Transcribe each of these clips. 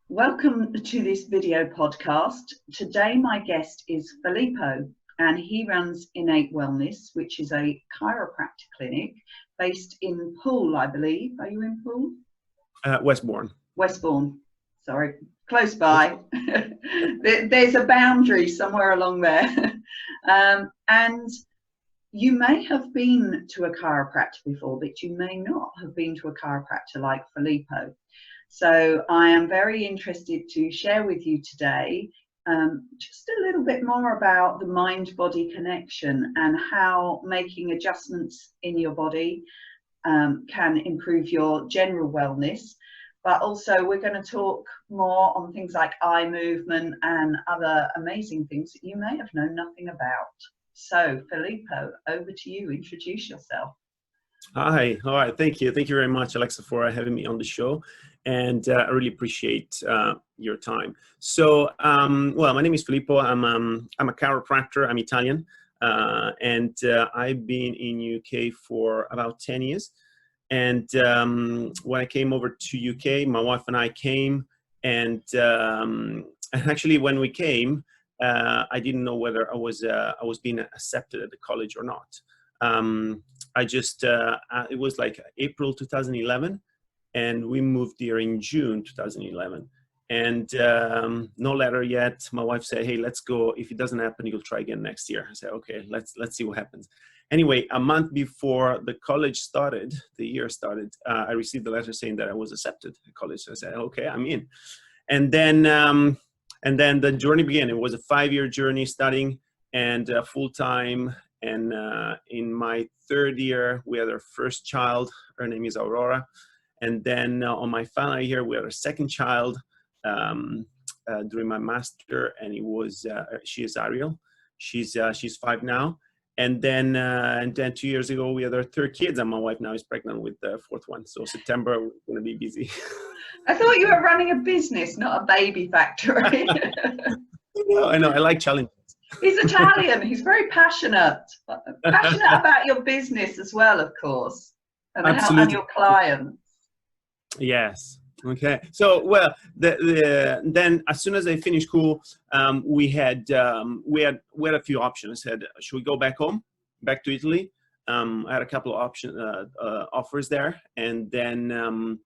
Welcome to this video podcast. Today my guest is Filippo, and he runs Innate Wellness, which is a chiropractic clinic based in Poole, I believe. Are you in Poole? Westbourne. Westbourne, sorry, close by. There's a boundary somewhere along there. And you may have been to a chiropractor before, but you may not have been to a chiropractor like Filippo. So I am very interested to share with you today just a little bit more about the mind-body connection and how making adjustments in your body can improve your general wellness. But also we're going to talk more on things like eye movement and other amazing things that you may have known nothing about. So Filippo, over to you. Introduce yourself. Hi. All right. Thank you. Thank you very much, Alexa, for having me on the show. And I really appreciate your time. So, well, my name is Filippo. I'm a chiropractor. I'm Italian. And I've been in UK for about 10 years. And when I came over to UK, my wife and I came. And actually, when we came, I didn't know whether I was being accepted at the college or not. I just, it was like April 2011, and we moved here in June 2011. And no letter yet. My wife said, hey, let's go. If it doesn't happen, you'll try again next year. I said, okay, let's see what happens. Anyway, a month before the college started, the year started, I received a letter saying that I was accepted at college. So I said, okay, I'm in. And then the journey began. It was a 5-year journey studying and full-time. And in my 3rd year, we had our first child. Her name is Aurora. And then on my final year, we had our 2nd child during my master, and she is Ariel. She's 5 now. And then 2 years ago, we had our 3rd kid, and my wife now is pregnant with the 4th one. So September, we're going to be busy. I thought you were running a business, not a baby factory. I know. I like challenges. He's Italian. He's very passionate about your business as well, of course, and your clients. Yes. Okay. So, well, then as soon as I finished school, we had a few options. I said, should we go back home, back to Italy? I had a couple of offers there, and then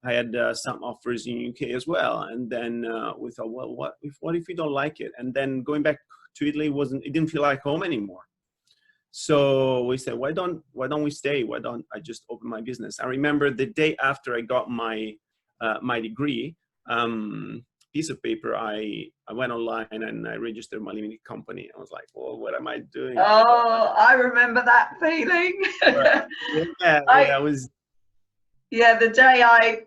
I had some offers in UK as well. And then we thought, well, what if we don't like it? And then going back to Italy it didn't feel like home anymore. So we said, why don't we stay? Why don't I just open my business? I remember the day after I got my degree, piece of paper, I went online and I registered my limited company. I was like, well, what am I doing? Oh, I remember that feeling. Yeah, the day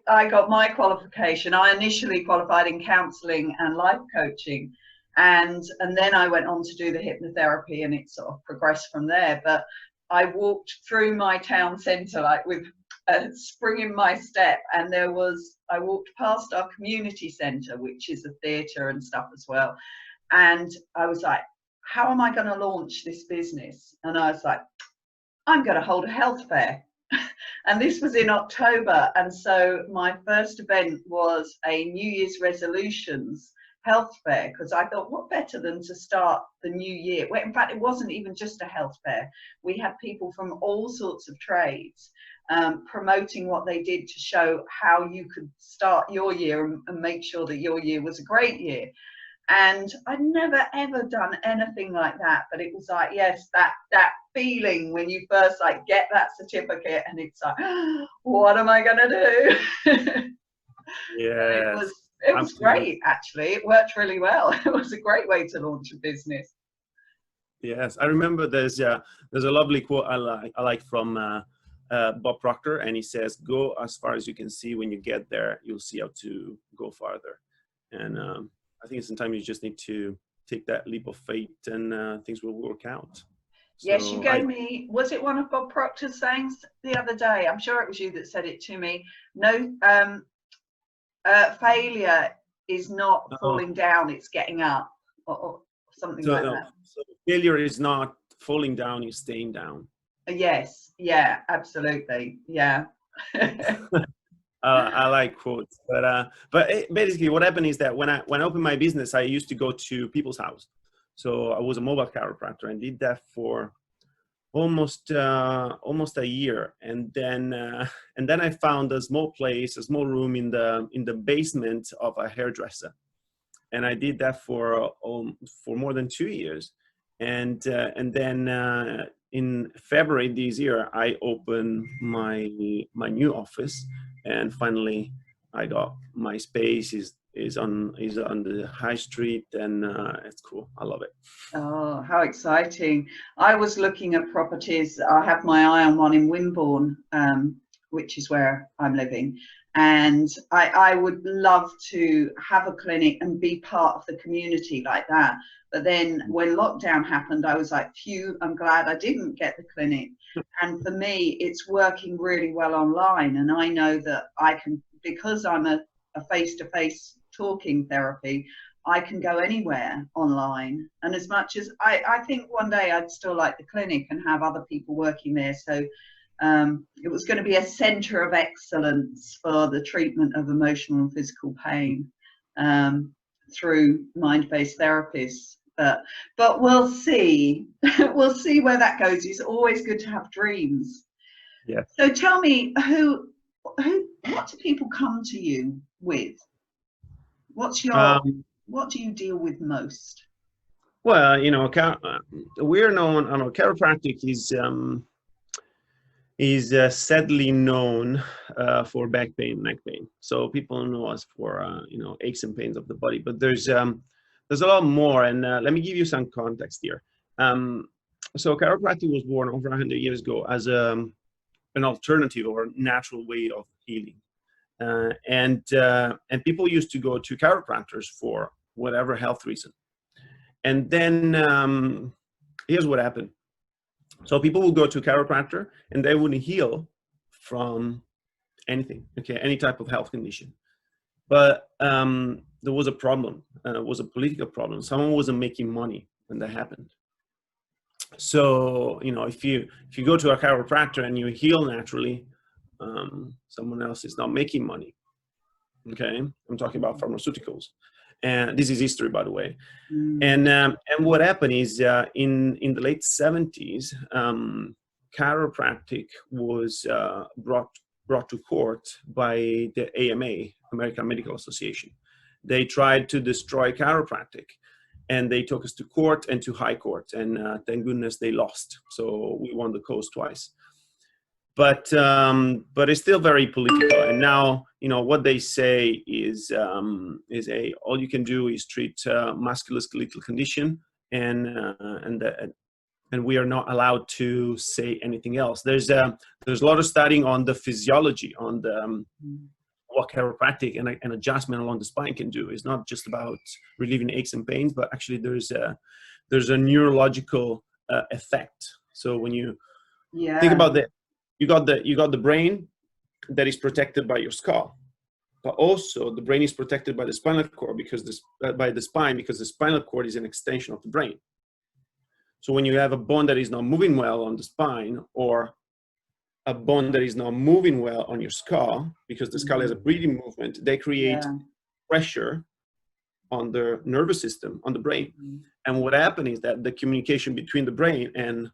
I got my qualification, I initially qualified in counselling and life coaching. And then I went on to do the hypnotherapy, and it sort of progressed from there. But I walked through my town centre like with a spring in my step, and I walked past our community centre, which is a theatre and stuff as well. And I was like, how am I going to launch this business? And I was like, I'm going to hold a health fair. And this was in October. And so my first event was a New Year's resolutions health fair, because I thought, what better than to start the new year? Well, in fact, it wasn't even just a health fair. We had people from all sorts of trades promoting what they did to show how you could start your year and make sure that your year was a great year. And I'd never ever done anything like that, but it was like, yes, that feeling when you first like get that certificate and it's like, what am I gonna do? Yeah. It was great, actually. It worked really well. It was a great way to launch a business. Yes, I remember there's a lovely quote I like from Bob Proctor, and he says, "Go as far as you can see. When you get there, you'll see how to go farther." And I think sometimes you just need to take that leap of faith, and things will work out. Yes, you gave me. Was it one of Bob Proctor's sayings the other day? I'm sure it was you that said it to me. No. Failure is not falling down, it's getting up, or something like that. So failure is not falling down, it's staying down. Yes, yeah, absolutely, yeah. I like quotes, but basically what happened is that when I opened my business, I used to go to people's house. So I was a mobile chiropractor and did that for almost a year, and then I found a small place, a small room in the basement of a hairdresser, and I did that for more than 2 years, and then in February this year I opened my new office, and finally I got my space is on the high street, and it's cool. I love it. Oh, how exciting. I was looking at properties. I have my eye on one in Wimborne, which is where I'm living. And I would love to have a clinic and be part of the community like that. But then when lockdown happened, I was like, phew, I'm glad I didn't get the clinic. And for me, it's working really well online. And I know that I can, because I'm a face-to-face talking therapy, I can go anywhere online. And as much as I think one day I'd still like the clinic and have other people working there. So it was going to be a center of excellence for the treatment of emotional and physical pain through mind-based therapists. But we'll see. We'll see where that goes. It's always good to have dreams. Yeah. So tell me, what do people come to you with? What's your what do you deal with most? Well, we're known. I know chiropractic is sadly known for back pain, neck pain. So people know us for aches and pains of the body. But there's a lot more, and let me give you some context here. So chiropractic was born over 100 years ago as an alternative or natural way of healing. And people used to go to chiropractors for whatever health reason. And then here's what happened. So people would go to a chiropractor and they wouldn't heal from anything, okay, any type of health condition. But there was a problem. It was a political problem. Someone wasn't making money when that happened. So, if you go to a chiropractor and you heal naturally, someone else is not making money. Okay, I'm talking about pharmaceuticals, and this is history, by the way. And what happened is in the late 70s, chiropractic was brought to court by the AMA, American Medical Association. They tried to destroy chiropractic, and they took us to court and to high court, and thank goodness they lost. So we won the cause twice. But it's still very political. And now, what they say is all you can do is treat musculoskeletal condition, and we are not allowed to say anything else. There's a lot of studying on the physiology, on the what chiropractic and adjustment along the spine can do. It's not just about relieving aches and pains, but actually there's a neurological effect. So when you think about that, you got the brain that is protected by your skull, but also the brain is protected by the spinal cord by the spine, because the spinal cord is an extension of the brain. So when you have a bone that is not moving well on the spine, or a bone that is not moving well on your skull, because the skull has a breathing movement, they create pressure on the nervous system, on the brain. And what happens is that the communication between the brain and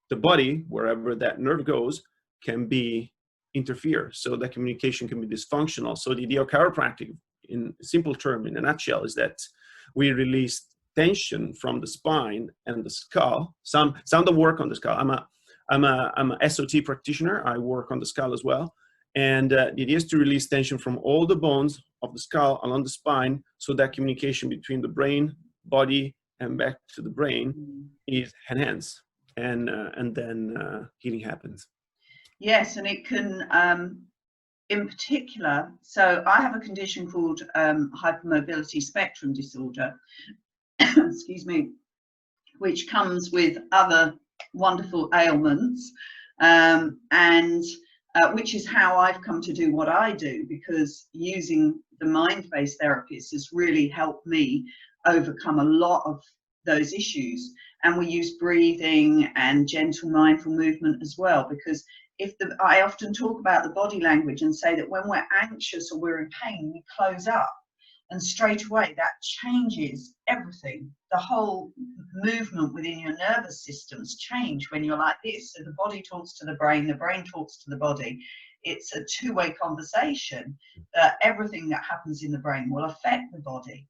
the body, wherever that nerve goes, can be interfered. So that communication can be dysfunctional. So the idea of chiropractic, in simple term, in a nutshell, is that we release tension from the spine and the skull. Some don't work on the skull. I'm a SOT practitioner. I work on the skull as well. And the idea is to release tension from all the bones of the skull along the spine, so that communication between the brain, body, and back to the brain is enhanced. And then healing happens. Yes, and it can, in particular, so I have a condition called hypermobility spectrum disorder, excuse me, which comes with other wonderful ailments, and which is how I've come to do what I do, because using the mind-based therapies has really helped me overcome a lot of those issues. And we use breathing and gentle mindful movement as well, because I often talk about the body language and say that when we're anxious or we're in pain, we close up, and straight away that changes everything. The whole movement within your nervous systems change when you're like this. So the body talks to the brain talks to the body. It's a two-way conversation. Everything that happens in the brain will affect the body.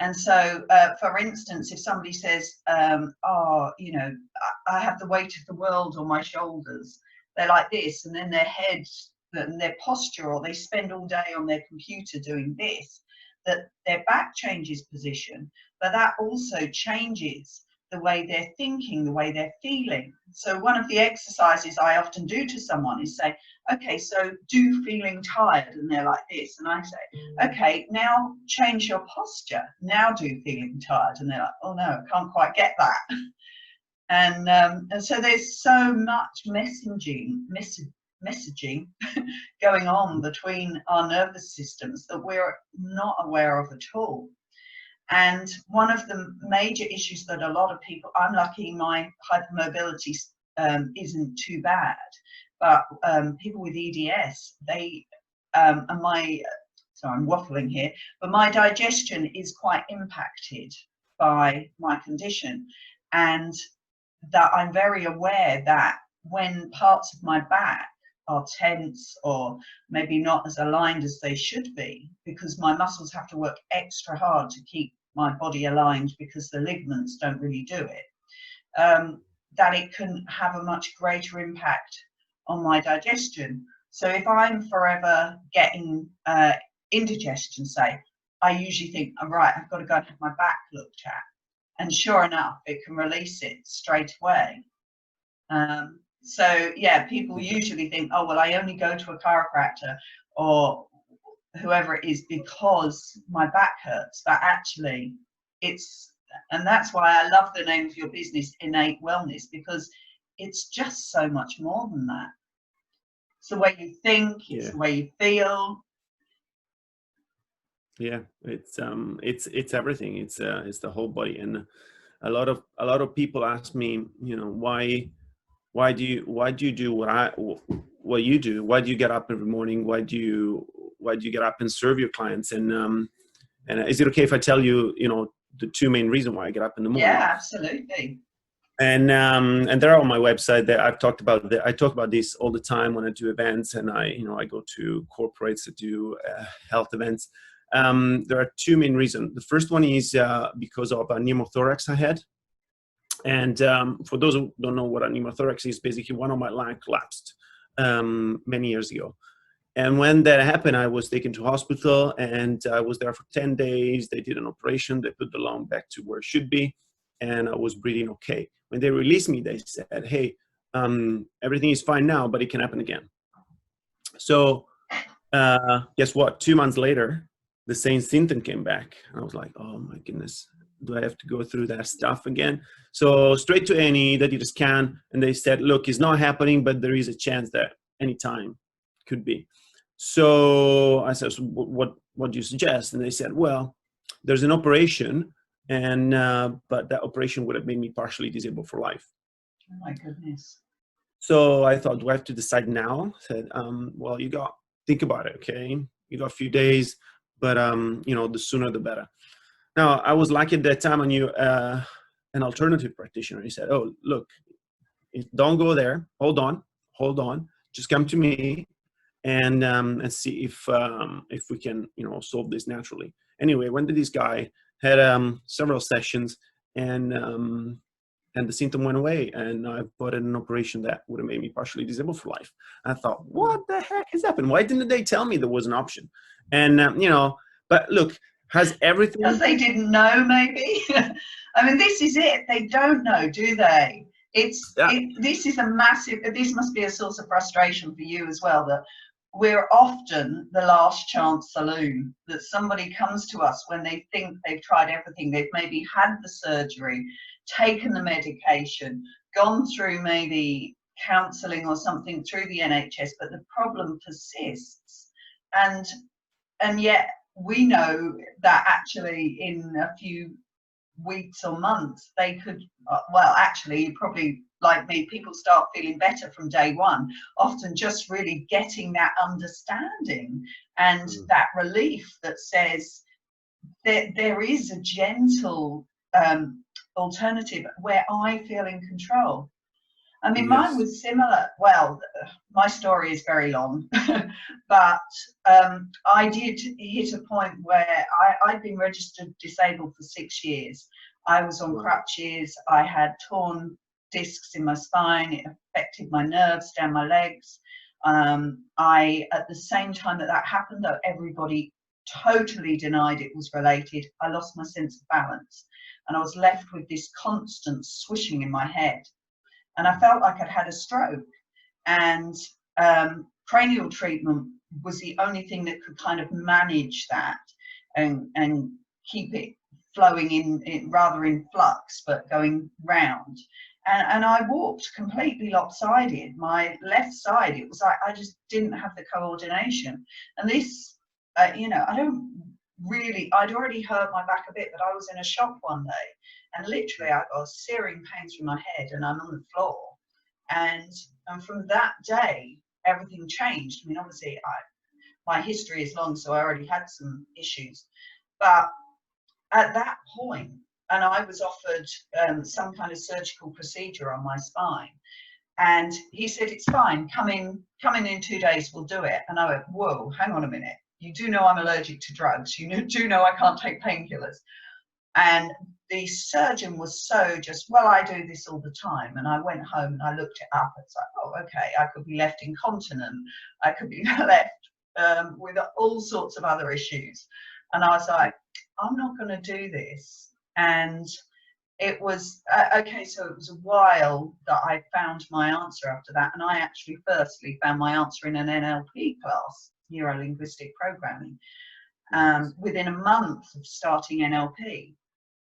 And so, for instance, if somebody says, oh, you know, I have the weight of the world on my shoulders, they're like this, and then their head and their posture, or they spend all day on their computer doing this, that their back changes position, but that also changes the way they're thinking, the way they're feeling. So one of the exercises I often do to someone is say, okay, so do feeling tired, and they're like this, and I say, okay, now change your posture, now do feeling tired, and they're like, oh no, I can't quite get that. And so there's so much messaging going on between our nervous systems that we're not aware of at all. And one of the major issues that a lot of people, I'm lucky my hypermobility isn't too bad, but people with EDS, they, and so I'm waffling here, but my digestion is quite impacted by my condition, and that I'm very aware that when parts of my back are tense or maybe not as aligned as they should be, because my muscles have to work extra hard to keep my body aligned because the ligaments don't really do it, that it can have a much greater impact on my digestion. So if I'm forever getting indigestion, say, I usually think, all right, I've got to go and have my back looked at. And sure enough, it can release it straight away. So yeah, people usually think, oh, well, I only go to a chiropractor or whoever it is because my back hurts. But actually and that's why I love the name of your business, Innate Wellness, because it's just so much more than that. It's the way you think, it's the way you feel. Yeah, it's everything. It's the whole body. And a lot of people ask me, you know, why do you do what you do? Why do you get up every morning? Why do you get up and serve your clients? And is it okay if I tell you, you know, the two main reasons why I get up in the morning? Yeah, absolutely. And they're on my website. That I talk about this all the time when I do events, and I go to corporates that do health events. There are two main reasons. The first one is because of a pneumothorax I had. And for those who don't know what a pneumothorax is, basically one of my lungs collapsed many years ago. And when that happened, I was taken to hospital, and I was there for 10 days. They did an operation. They put the lung back to where it should be, and I was breathing okay. When they released me, they said, hey, everything is fine now, but it can happen again. So guess what? 2 months later, the same symptom came back. I was like, oh my goodness, do I have to go through that stuff again? So straight to A&E, they did a scan, and they said, look, it's not happening, but there is a chance that anytime could be. So I said, so what do you suggest? And they said, well, there's an operation, and but that operation would have made me partially disabled for life. Oh my goodness. So I thought, do I have to decide now? I said, well, think about it, okay? You got a few days, but the sooner the better. Now, I was lucky at that time. I knew an alternative practitioner. He said, oh, look, don't go there. Hold on. Just come to me and see if we can, solve this naturally. Anyway, went to this guy, had several sessions, and the symptom went away, and I put in an operation that would have made me partially disabled for life. I thought, what the heck has happened? Why didn't they tell me there was an option? And, but look, has everything... Because they didn't know, maybe. I mean, this is it. They don't know, do they? This must be a source of frustration for you as well, that we're often the last chance saloon, that somebody comes to us when they think they've tried everything. They've maybe had the surgery, taken the medication, gone through maybe counselling or something through the NHS, but the problem persists. And yet we know that actually in a few weeks or months, they could, well, actually, probably like me, people start feeling better from day one, often just really getting that understanding and that relief that says that there is a gentle alternative where I feel in control. I mean, mine was similar. Well, my story is very long, but I did hit a point where I'd been registered disabled for 6 years. I was on crutches. I had torn discs in my spine. It affected my nerves down my legs. At the same time that happened, though everybody totally denied it was related, I lost my sense of balance, and I was left with this constant swishing in my head. And I felt like I'd had a stroke, and cranial treatment was the only thing that could kind of manage that and keep it flowing in rather in flux, but going round. And I walked completely lopsided. My left side, it was like I just didn't have the coordination. And this, you know, I'd already hurt my back a bit, but I was in a shop one day, and literally I got searing pains from my head, and I'm on the floor. And from that day, everything changed. I mean, obviously, my history is long, so I already had some issues. But at that point, and I was offered some kind of surgical procedure on my spine. And he said, it's fine, come in in 2 days, we'll do it. And I went, whoa, hang on a minute. You do know I'm allergic to drugs. You do know I can't take painkillers. And the surgeon was so just, well, I do this all the time. And I went home and I looked it up. It's like, oh, okay, I could be left incontinent. I could be left with all sorts of other issues. And I was like, I'm not going to do this. And it was, okay, so it was a while that I found my answer after that. And I actually firstly found my answer in an NLP class, neuro-linguistic programming. Within a month of starting NLP,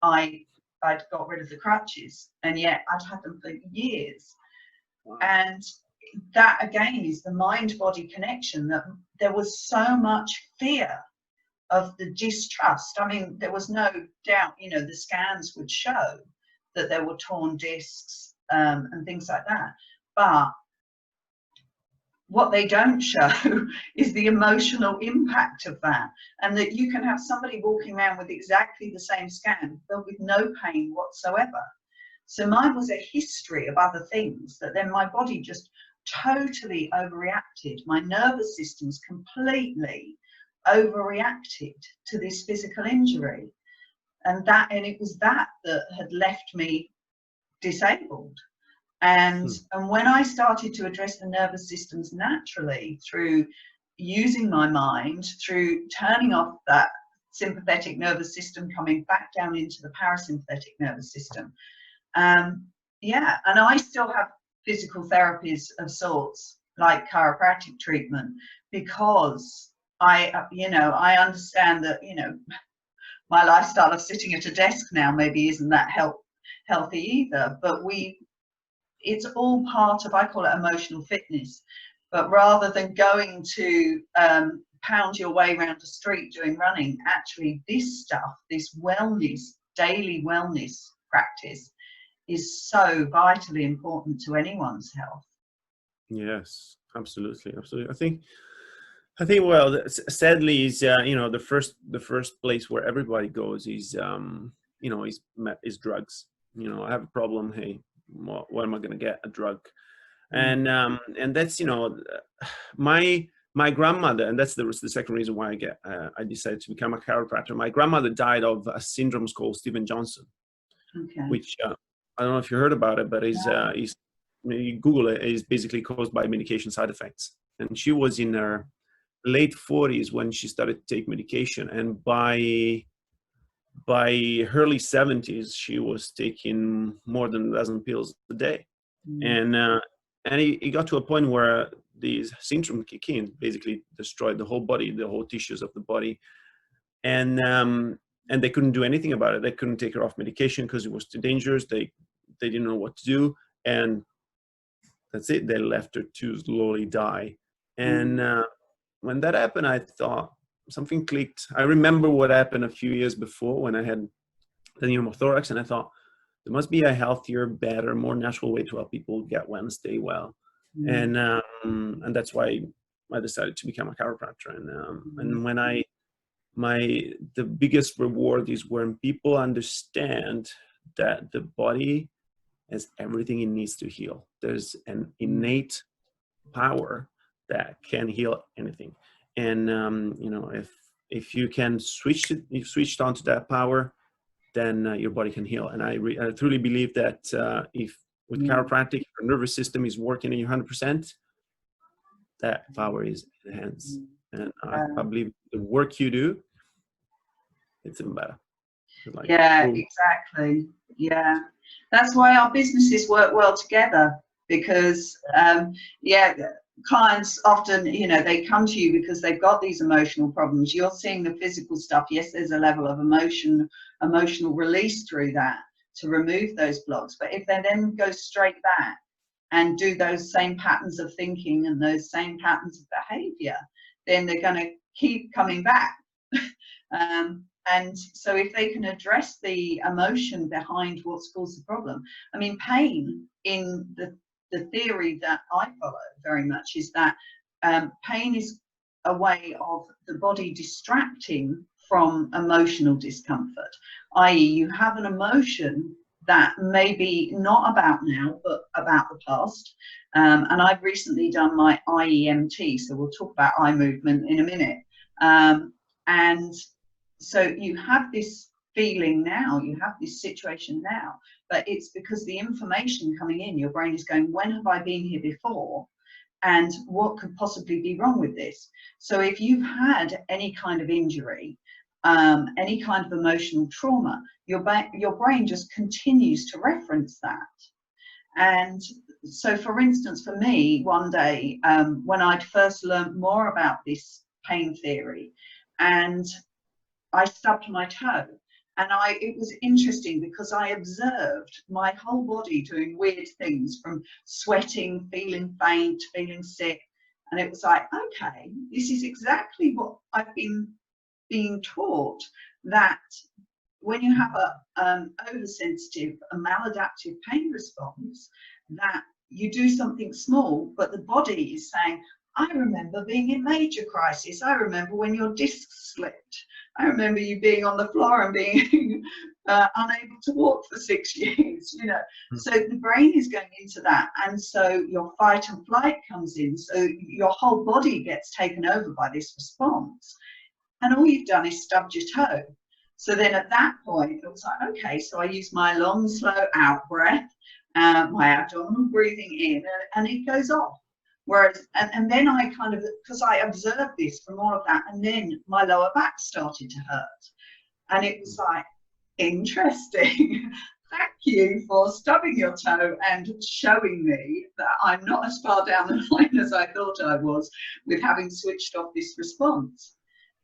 I'd got rid of the crutches, and yet I'd had them for years. Wow. And that again is the mind-body connection, that there was so much fear of the distrust. I mean, there was no doubt, you know, the scans would show that there were torn discs and things like that. But what they don't show is the emotional impact of that, and that you can have somebody walking around with exactly the same scan, but with no pain whatsoever. So mine was a history of other things that then my body just totally overreacted. My nervous system's completely overreacted to this physical injury, and it was that had left me disabled. And when I started to address the nervous systems naturally through using my mind, through turning off that sympathetic nervous system, coming back down into the parasympathetic nervous system, yeah, and I still have physical therapies of sorts, like chiropractic treatment, because I understand that, you know, my lifestyle of sitting at a desk now maybe isn't that healthy either, but it's all part of, I call it emotional fitness. But rather than going to pound your way around the street doing running, actually this stuff, this wellness, daily wellness practice is so vitally important to anyone's health. Yes, absolutely. I think well, sadly is the first place where everybody goes is is drugs. You know, I have a problem. Hey, what am I going to get? A drug. And that's, my grandmother, and that's the second reason why I decided to become a chiropractor. My grandmother died of a syndrome called Stevens-Johnson, which I don't know if you heard about it, but you Google it, is basically caused by medication side effects. And she was in her late 40s when she started to take medication, and by early 70s she was taking more than a dozen pills a day. And it got to a point where these symptoms kick in, basically destroyed the whole body, the whole tissues of the body, and they couldn't do anything about it. They couldn't take her off medication because it was too dangerous. They didn't know what to do, and that's it. They left her to slowly die. And when that happened, I thought something clicked. I remember what happened a few years before when I had the pneumothorax, and I thought there must be a healthier, better, more natural way to help people get well and stay well. And that's why I decided to become a chiropractor. And when the biggest reward is when people understand that the body has everything it needs to heal. There's an innate power that can heal anything. And if you can you've switched on to that power, then your body can heal. And I truly believe that if with chiropractic, your nervous system is working at 100%, that power is enhanced. And I believe the work you do, it's even better. Like, yeah, exactly. Yeah, that's why our businesses work well together, because clients often, they come to you because they've got these emotional problems. You're seeing the physical stuff. Yes, there's a level of emotional release through that to remove those blocks, but if they then go straight back and do those same patterns of thinking and those same patterns of behavior, then they're going to keep coming back. And so if they can address the emotion behind what's caused the problem, I mean, pain in the theory that I follow very much is that pain is a way of the body distracting from emotional discomfort, i.e. you have an emotion that may be not about now, but about the past. And I've recently done my IEMT, so we'll talk about eye movement in a minute. And so you have this feeling now, you have this situation now, but it's because the information coming in, your brain is going, when have I been here before? And what could possibly be wrong with this? So if you've had any kind of injury, any kind of emotional trauma, your brain just continues to reference that. And so, for instance, for me, one day, when I'd first learned more about this pain theory, and I stubbed my toe, and it was interesting because I observed my whole body doing weird things, from sweating, feeling faint, feeling sick. And it was like, okay, this is exactly what I've been being taught, that when you have a oversensitive, a maladaptive pain response, that you do something small, but the body is saying, I remember being in major crisis. I remember when your disc slipped. I remember you being on the floor and being unable to walk for 6 years, So the brain is going into that. And so your fight and flight comes in. So your whole body gets taken over by this response. And all you've done is stubbed your toe. So then at that point, it was like, okay, so I use my long, slow out breath, my abdominal breathing in, and it goes off. Whereas, and then I kind of, because I observed this from all of that, and then my lower back started to hurt. And it was like, interesting. Thank you for stubbing your toe and showing me that I'm not as far down the line as I thought I was with having switched off this response.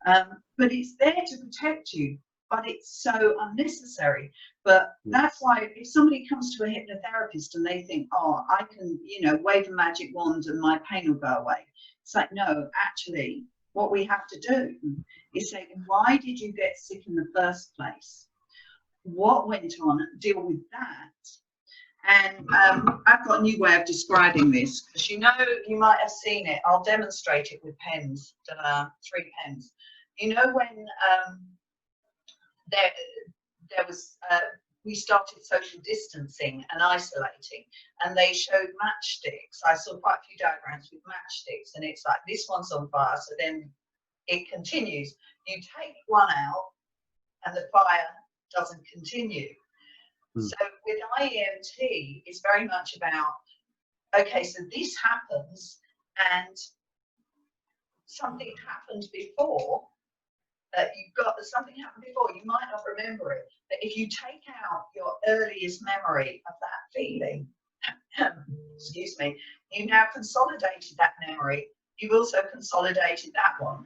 But it's there to protect you, but it's so unnecessary. But that's why if somebody comes to a hypnotherapist and they think, oh, I can, wave a magic wand and my pain will go away. It's like, no, actually, what we have to do is say, why did you get sick in the first place? What went on? Deal with that. And I've got a new way of describing this, because you might have seen it. I'll demonstrate it with pens, 3 pens. When there was, we started social distancing and isolating, and they showed matchsticks. I saw quite a few diagrams with matchsticks, and it's like, this one's on fire, so then it continues. You take one out and the fire doesn't continue. So with IEMT, it's very much about, okay, so this happens and something happened before, something happened before, you might not remember it, but if you take out your earliest memory of that feeling, excuse me, you now consolidated that memory. You've also consolidated that one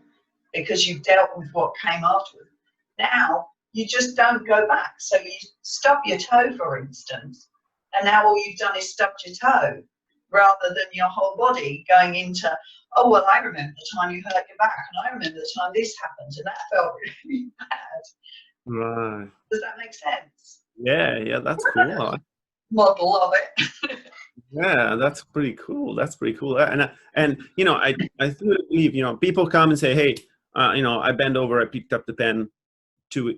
because you've dealt with what came afterwards. Now you just don't go back. So you stub your toe, for instance, and now all you've done is stubbed your toe, rather than your whole body going into, oh, well, I remember the time you hurt your back, and I remember the time this happened, and that felt really bad. Right. Does that make sense? Yeah, yeah, that's cool. Model of it. Yeah, that's pretty cool. That's pretty cool. And you know, I truly believe, you know, people come and say, hey, you know, I bent over, I picked up the pen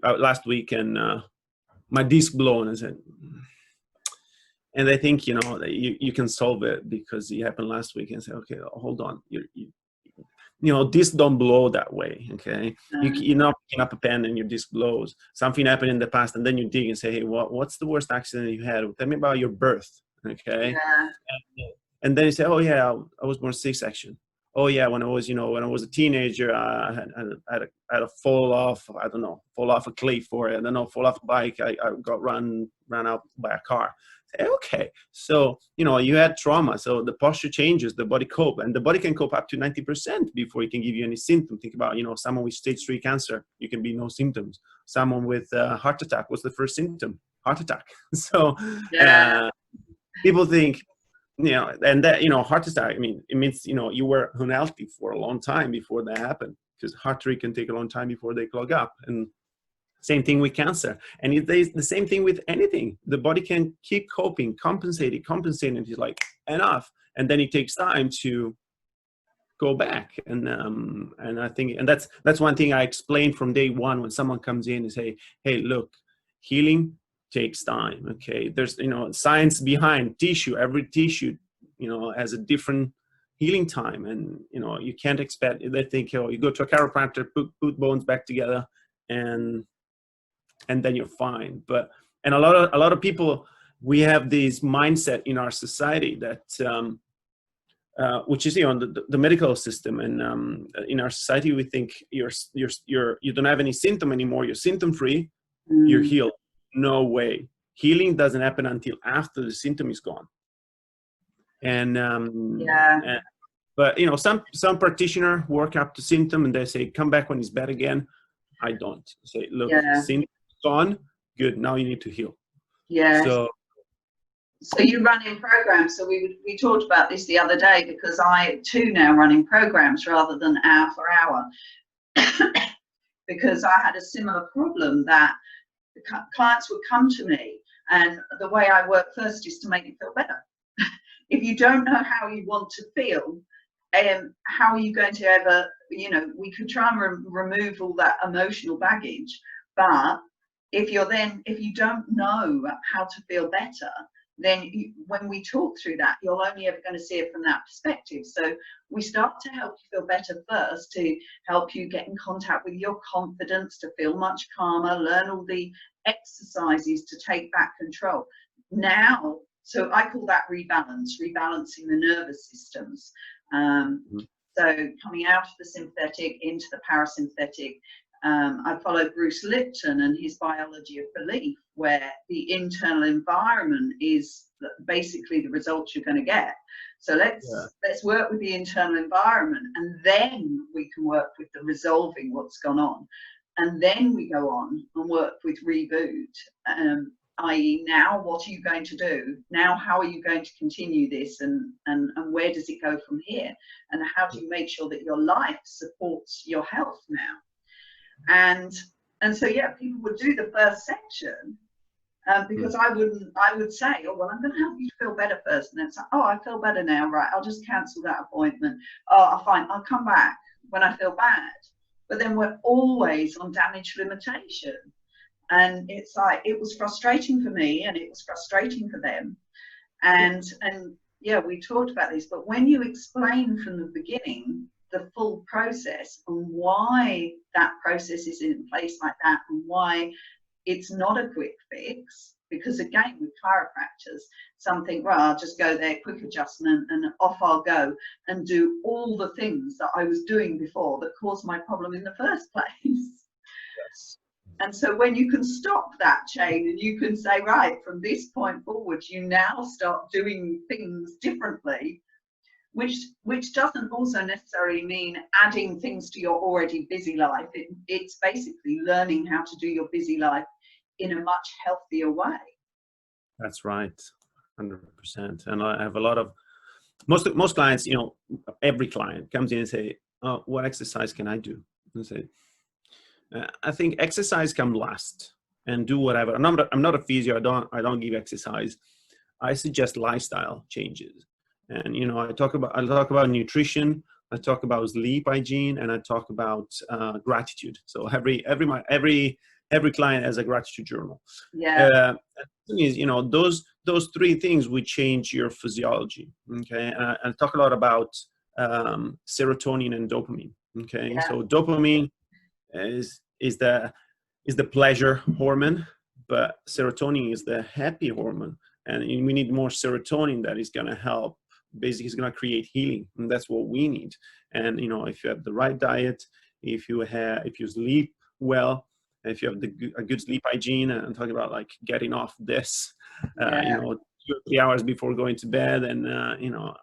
last week, and my disc blown. I said, and I think, you know, that you can solve it because it happened last week, and say, okay, hold on, you know, discs don't blow that way. Okay, you're not picking up a pen and your disc blows. Something happened in the past, and then you dig and say, hey, what's the worst accident you had? Tell me about your birth. Okay. Yeah. And then you say, oh yeah, I was born C-section. Oh yeah, when I was, you know, when I was a teenager, I had a fall off a cliff, or I don't know, fall off a bike. I got ran out by a car. Say, okay, so you know, you had trauma, so the posture changes, the body cope, and the body can cope up to 90% before it can give you any symptom. Think about, you know, someone with stage 3 cancer, you can be no symptoms. Someone with heart attack, what's the first symptom? Heart attack. So Yeah. people think, you know, and that, you know, heart attack, I mean, it means, you know, you were unhealthy for a long time before that happened, because heart rate can take a long time before they clog up. And same thing with cancer. And it's the same thing with anything. The body can keep coping, compensating. It's like, enough. And then it takes time to go back. And I think, and that's one thing I explain from day one when someone comes in and say, hey, look, healing takes time. Okay, there's, you know, science behind tissue. Every tissue, you know, has a different healing time, and you know, you can't expect. They think, oh, you go to a chiropractor, put bones back together, and then you're fine. But and a lot of people, we have this mindset in our society that which is, you know, the medical system, and in our society we think you don't have any symptom anymore, you're symptom free, you're healed. No way. Healing doesn't happen until after the symptom is gone. And but you know, some practitioner work up to symptom and they say come back when it's bad again. I don't. Say, look, symptom gone, good, now you need to heal. So you run in programs. So we talked about this the other day, because I too now run in programs rather than hour for hour, because I had a similar problem that the clients would come to me, and the way I work first is to make you feel better. If you don't know how you want to feel, how are you going to ever, you know, we could try and remove all that emotional baggage, but if you don't know how to feel better, then when we talk through that, you're only ever going to see it from that perspective. So we start to help you feel better first, to help you get in contact with your confidence, to feel much calmer, learn all the exercises to take back control. Now, so I call that rebalancing the nervous systems. So coming out of the sympathetic into the parasympathetic. I follow Bruce Lipton and his biology of belief, where the internal environment is basically the results you're going to get. So let's work with the internal environment, and then we can work with the resolving what's gone on, and then we go on and work with reboot. I.e., now what are you going to do? Now how are you going to continue this, and where does it go from here? And how do you make sure that your life supports your health now? And so yeah, people would do the first section because I would say, oh well, I'm going to help you feel better first, and then say, oh, I feel better now, right? I'll just cancel that appointment. Oh, fine, I'll come back when I feel bad. But then we're always on damage limitation, and it's like, it was frustrating for me, and it was frustrating for them, and yeah, we talked about this. But when you explain from the beginning the full process and why that process is in place like that, and why it's not a quick fix, because again, with chiropractors, something, well, I'll just go there, quick adjustment, and off I'll go and do all the things that I was doing before that caused my problem in the first place. Yes. And so when you can stop that chain and you can say, right, from this point forward, you now start doing things differently, which doesn't also necessarily mean adding things to your already busy life. It's basically learning how to do your busy life in a much healthier way. That's right, 100%. And I have a lot of, most clients, you know, every client comes in and say, oh, what exercise can I do? And say, I think exercise come last, and do whatever. I'm not a physio. I don't give exercise. I suggest lifestyle changes. And, you know, I talk about nutrition, I talk about sleep hygiene, and I talk about gratitude. So every client has a gratitude journal. Yeah. The thing is, you know, those three things will change your physiology. Okay, and I talk a lot about serotonin and dopamine. Okay, Yeah. so dopamine is the pleasure hormone, but serotonin is the happy hormone, and we need more serotonin. That is going to help. Basically, it's going to create healing, and that's what we need. And, you know, if you have the right diet, if you sleep well, if you have a good sleep hygiene, and I'm talking about like getting off this, Yeah. you know, 2 or 3 hours before going to bed, and you know,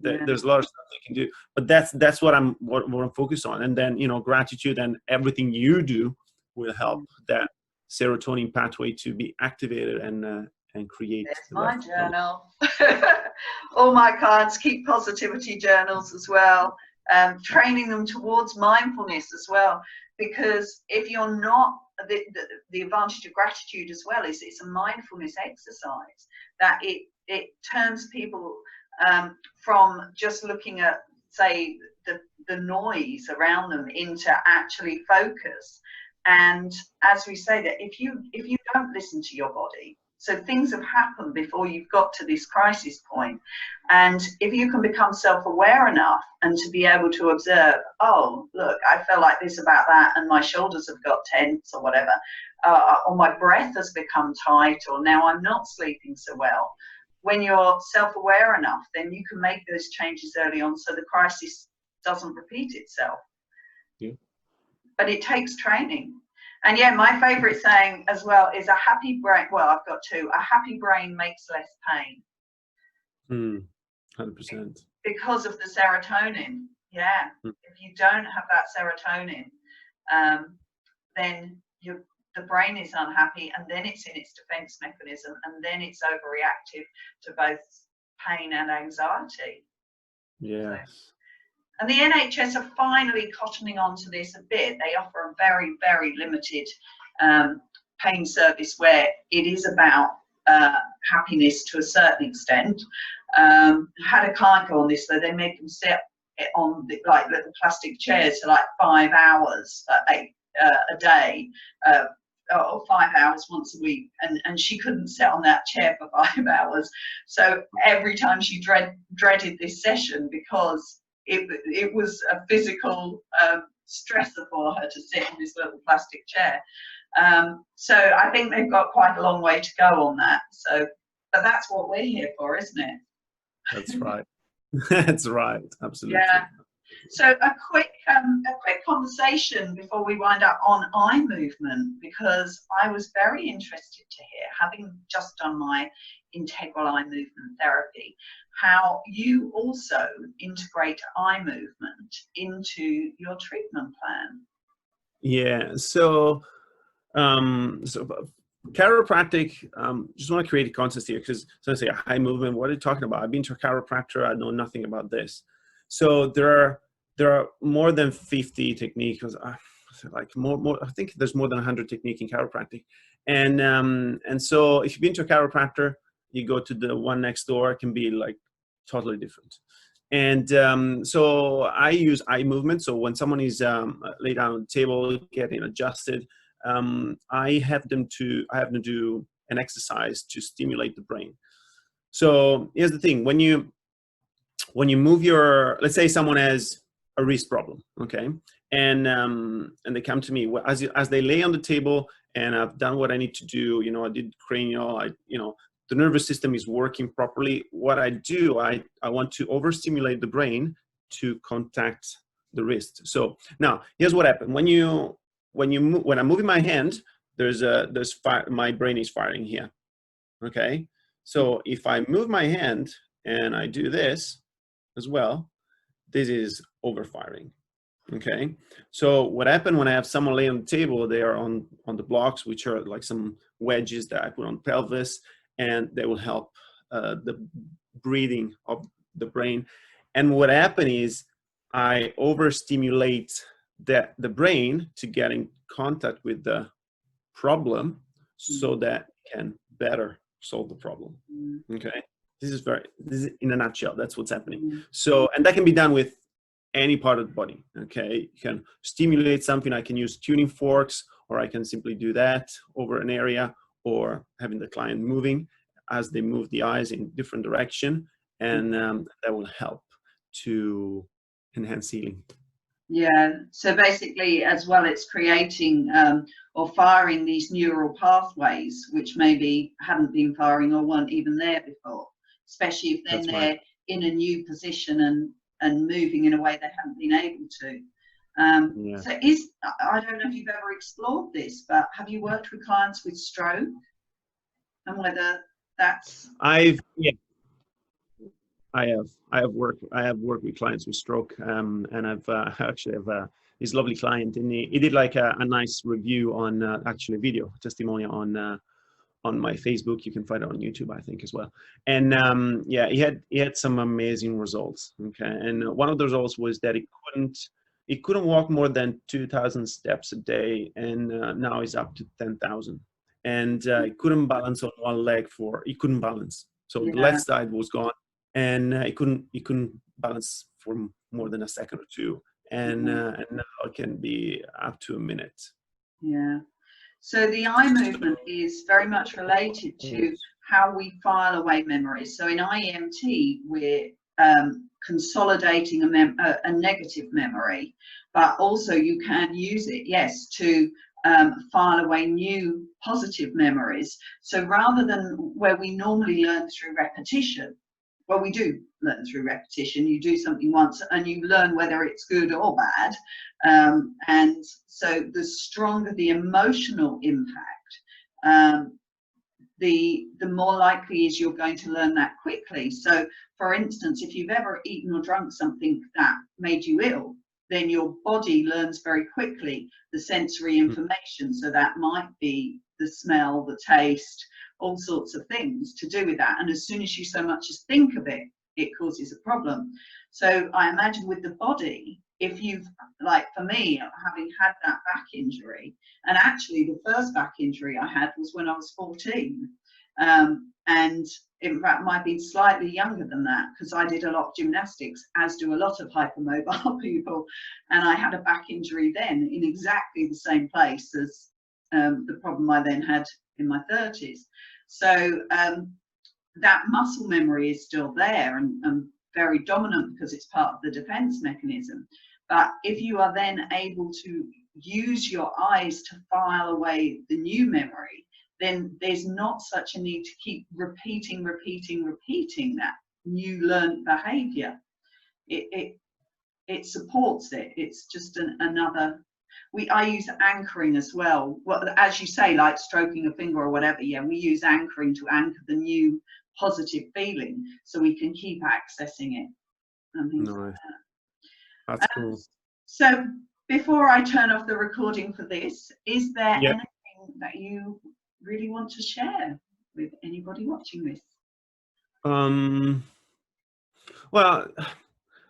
Yeah. there's a lot of stuff they can do. But that's what I'm focused on. And then, you know, gratitude and everything you do will help that serotonin pathway to be activated and create. There's my journal. All my clients keep positivity journals as well, training them towards mindfulness as well. Because if you're not, the advantage of gratitude as well is it's a mindfulness exercise that it turns people from just looking at, say, the noise around them into actually focus. And as we say, that if you don't listen to your body, so things have happened before you've got to this crisis point. And if you can become self-aware enough and to be able to observe, oh, look, I feel like this about that, and my shoulders have got tense or whatever, or my breath has become tight, or now I'm not sleeping so well. When you're self-aware enough, then you can make those changes early on so the crisis doesn't repeat itself. Yeah. But it takes training. And yeah, my favorite saying as well is a happy brain. Well, I've got two. A happy brain makes less pain. 100%. Because of the serotonin. Yeah. If you don't have that serotonin, then the brain is unhappy, and then it's in its defense mechanism, and then it's overreactive to both pain and anxiety. Yes. So, and the NHS are finally cottoning on to this a bit. They offer a very, very limited pain service where it is about happiness to a certain extent. Had a client go on this, though. They made them sit on like little plastic chairs for like 5 hours a day, or 5 hours once a week, and she couldn't sit on that chair for 5 hours. So every time she dreaded this session because it was a physical stressor for her to sit in this little plastic chair. So I think they've got quite a long way to go on that. So, but that's what we're here for, isn't it? That's right. That's right. Absolutely. Yeah. So a quick conversation before we wind up on eye movement, because I was very interested to hear, having just done my integral eye movement therapy, how you also integrate eye movement into your treatment plan. Yeah. So chiropractic, just want to create a context here, because so I say eye movement, what are you talking about? I've been to a chiropractor, I know nothing about this. So there are more than 50 techniques, like more. I think there's more than 100 techniques in chiropractic, and so if you've been to a chiropractor, you go to the one next door, it can be like totally different. And so I use eye movement. So when someone is laid down on the table getting adjusted, I have them do an exercise to stimulate the brain. So here's the thing: when you move let's say someone has a wrist problem, okay, and they come to me as they lay on the table, and I've done what I need to do. You know, I did cranial. The nervous system is working properly. What I do, I want to overstimulate the brain to contact the wrist. So now here's what happened when I'm moving my hand. My brain is firing here. Okay, so if I move my hand and I do this as well, this is overfiring. Okay, so what happened when I have someone lay on the table, they are on the blocks, which are like some wedges that I put on pelvis, and they will help the breathing of the brain. And what happened is I overstimulate the brain to get in contact with the problem so that it can better solve the problem. Okay, this is in a nutshell, that's what's happening. So, and that can be done with any part of the body. Okay, you can stimulate something. I can use tuning forks, or I can simply do that over an area, or having the client moving as they move the eyes in different direction, and that will help to enhance healing. Yeah, so basically as well, it's creating or firing these neural pathways which maybe hadn't been firing or weren't even there before, especially if then they're in a new position and moving in a way they haven't been able to. So I don't know if you've ever explored this, but have you worked with clients with stroke, and whether that's... I have worked with clients with stroke, and I've actually have this lovely client, and he did like a nice review on actually video testimonial on my Facebook. You can find it on YouTube, I think, as well. And yeah, he had some amazing results. Okay, and one of the results was that he couldn't walk more than 2,000 steps a day, and now he's up to 10,000. And he couldn't balance on one leg he couldn't balance. So the left side was gone, and he couldn't balance for more than a second or two. And now it can be up to a minute. Yeah. So the eye movement is very much related to how we file away memories. So in IEMT, we're consolidating a negative memory, but also you can use it, yes, to file away new positive memories. So rather than where we normally learn through repetition, well, we do learn through repetition. You do something once and you learn whether it's good or bad. And so the stronger the emotional impact, the more likely is you're going to learn that quickly. So for instance, if you've ever eaten or drunk something that made you ill, then your body learns very quickly the sensory information. So that might be the smell, the taste, all sorts of things to do with that. And as soon as you so much as think of it, it causes a problem. So I imagine with the body, if you've, like for me, having had that back injury, and actually the first back injury I had was when I was 14. And in fact, might be slightly younger than that, because I did a lot of gymnastics, as do a lot of hypermobile people. And I had a back injury then in exactly the same place as the problem I then had in my 30s. So that muscle memory is still there and very dominant because it's part of the defense mechanism. But if you are then able to use your eyes to file away the new memory, then there's not such a need to keep repeating that new learned behavior. It supports it. It's just another. I use anchoring as well. Well, as you say, like stroking a finger or whatever. Yeah, we use anchoring to anchor the new positive feeling, so we can keep accessing it. And things like that. That's cool. So before I turn off the recording for this, is there anything that you really want to share with anybody watching this? Well,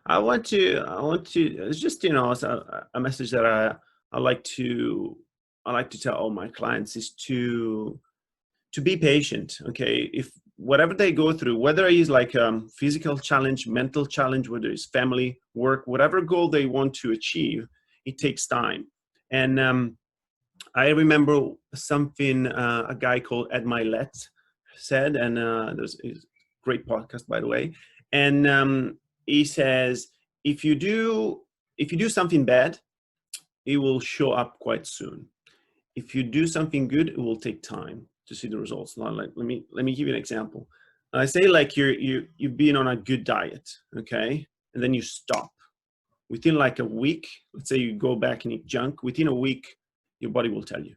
I want to, it's just, a message that I like to tell all my clients is to be patient. Okay. If whatever they go through, whether it's like physical challenge, mental challenge, whether it's family, work, whatever goal they want to achieve, it takes time. And I remember something a guy called Ed Milet said, and there's a great podcast, by the way. And he says, if you do something bad, it will show up quite soon. If you do something good, it will take time to see the results. Like, let me give you an example. I say like you've been on a good diet, okay, and then you stop. Within like a week, let's say you go back and eat junk. Within a week, your body will tell you.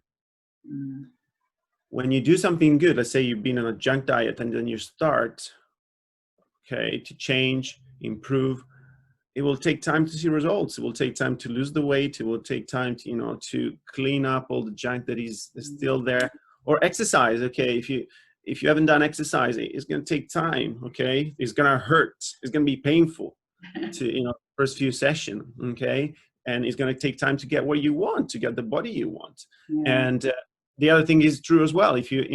When you do something good, let's say you've been on a junk diet and then you start, okay, to change, improve, it will take time to see results. It will take time to lose the weight. It will take time to, to clean up all the junk that is still there. Or exercise, okay, if you haven't done exercise, it's going to take time, okay? It's going to hurt. It's going to be painful to, first few sessions, okay? and it's going to take time to get what you want, to get the body you want. Yeah. And the other thing is true as well. If you've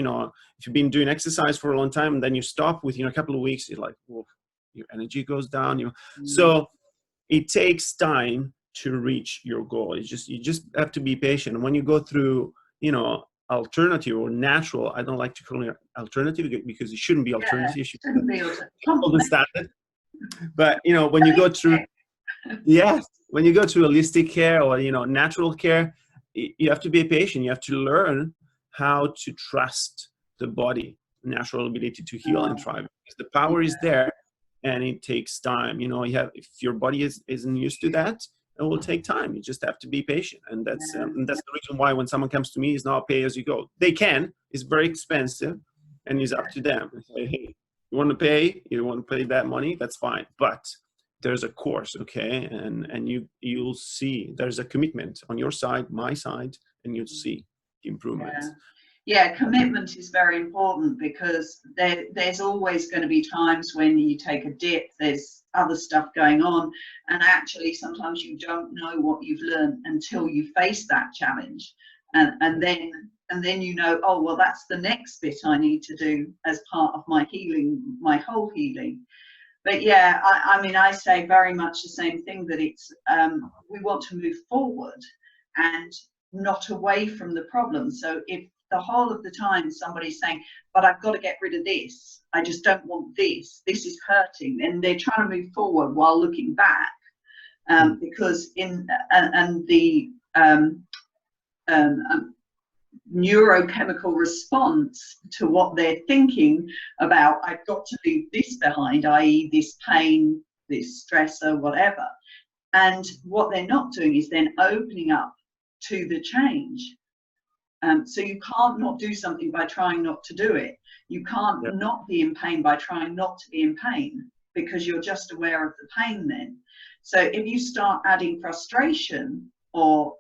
been doing exercise for a long time and then you stop within a couple of weeks, you're like, well, your energy goes down. So it takes time to reach your goal. You just have to be patient. And when you go through, alternative or natural, I don't like to call it alternative because it shouldn't be alternative. Yeah, It should shouldn't be golden standard. But when you go through, yes, when you go through holistic care or natural care, you have to be patient. You have to learn how to trust the body, natural ability to heal and thrive. Because the power is there, and it takes time. If your body isn't used to that, it will take time. You just have to be patient, and that's the reason why when someone comes to me, it's not pay as you go. They can. It's very expensive, and it's up to them. I say, hey, you want to pay that money? That's fine, but there's a course, okay, and you'll see there's a commitment on your side, my side, and you'll see the improvements. Yeah, commitment is very important, because there's always going to be times when you take a dip, there's other stuff going on, and actually sometimes you don't know what you've learned until you face that challenge, and then oh well, that's the next bit I need to do as part of my healing, my whole healing. But yeah, I mean, I say very much the same thing, that it's we want to move forward and not away from the problem. So if the whole of the time somebody's saying, but I've got to get rid of this, I just don't want this is hurting, and they're trying to move forward while looking back, because the neurochemical response to what they're thinking about, I've got to leave this behind, i.e. this pain, this stress, or whatever. And what they're not doing is then opening up to the change. So you can't not do something by trying not to do it. You can't not be in pain by trying not to be in pain, because you're just aware of the pain then. So if you start adding frustration or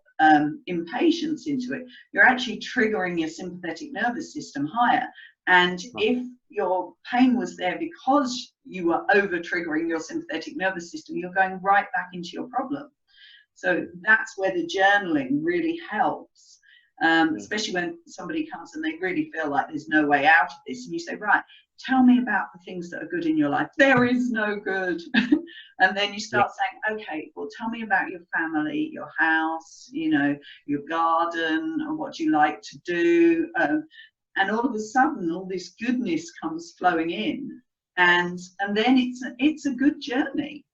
impatience into it, you're actually triggering your sympathetic nervous system higher. And if your pain was there because you were over triggering your sympathetic nervous system, you're going right back into your problem. So that's where the journaling really helps. Especially when somebody comes and they really feel like there's no way out of this, and you say, right, tell me about the things that are good in your life. There is no good. And then you start saying, okay, well, tell me about your family, your house, your garden, and what you like to do. And all of a sudden, all this goodness comes flowing in. And then it's a good journey.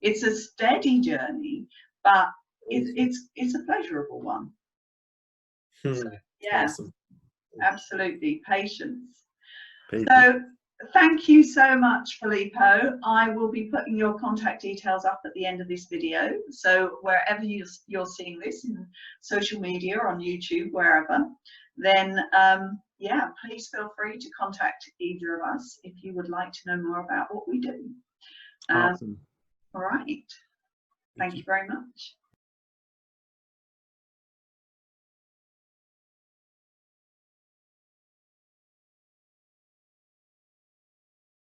It's a steady journey, but it's a pleasurable one. So, yeah, awesome. Absolutely. Patience. So thank you so much, Filippo. I will be putting your contact details up at the end of this video. So wherever you're seeing this, in social media, on YouTube, wherever, then yeah, please feel free to contact either of us if you would like to know more about what we do. Awesome. All right. Thank you very much.